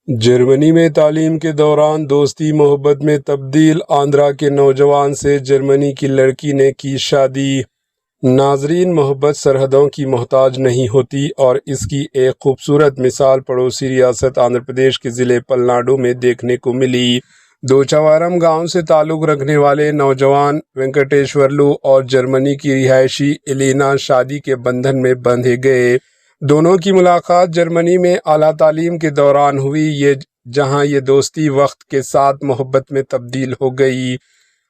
Germany में तालीम के दौरान दोस्ती मोहब्बत में तब्दील, आंध्रा के नौजवान से जर्मनी की लड़की ने की शादी। नाजरीन, मोहब्बत सरहदों की मोहताज नहीं होती और इसकी एक खूबसूरत मिसाल पड़ोसी रियासत आंध्र प्रदेश के ज़िले पलनाडु में देखने को मिली। दोचावारम गांव से ताल्लुक़ रखने वाले नौजवान वेंकटेश्वरलू और जर्मनी की रिहायशी एलेना शादी के बंधन में बंधे गए। दोनों की मुलाकात जर्मनी में आला तालीम के दौरान हुई, जहां ये दोस्ती वक्त के साथ मोहब्बत में तब्दील हो गई।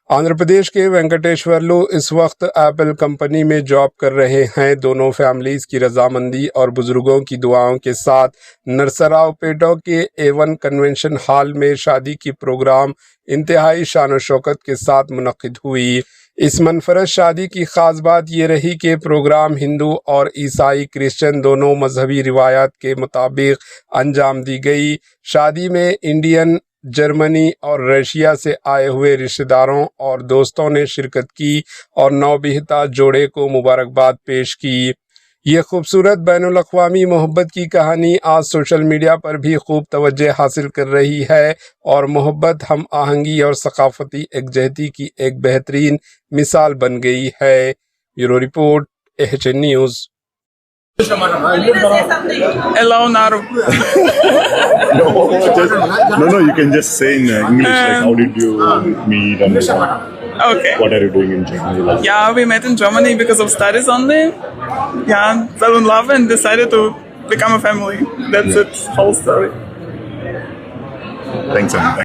आंध्र प्रदेश के वेंकटेश्वरलू इस वक्त एप्पल कंपनी में जॉब कर रहे हैं। दोनों फैमिलीज की रजामंदी और बुजुर्गों की दुआओं के साथ नरसरावपेटा के A1 कन्वेंशन हॉल में शादी की प्रोग्राम इंतहाई शान और शौकत के साथ मुनक्किद हुई। इस मनफरद शादी की ख़ास बात ये रही कि प्रोग्राम हिंदू और ईसाई क्रिश्चियन दोनों मजहबी रिवायात के मुताबिक अंजाम दी गई। शादी में इंडियन, जर्मनी और रशिया से आए हुए रिश्तेदारों और दोस्तों ने शिरकत की और नौबिहता जोड़े को मुबारकबाद पेश की। ये खूबसूरत बैनुल-अक़वामी मोहब्बत की कहानी आज सोशल मीडिया पर भी खूब तवज्जो हासिल कर रही है और मोहब्बत, हम आहंगी और सकाफती एकजहती की एक बेहतरीन मिसाल बन गई है। Bureau report, AHN news. Hello, Naru. No, you can just say in English, like how did you meet and Okay. what are you doing in Germany? Like, Yeah, we met in Germany because of studies only. Yeah, fell in love and decided to become a family. That's it, whole story. thanks, Anand.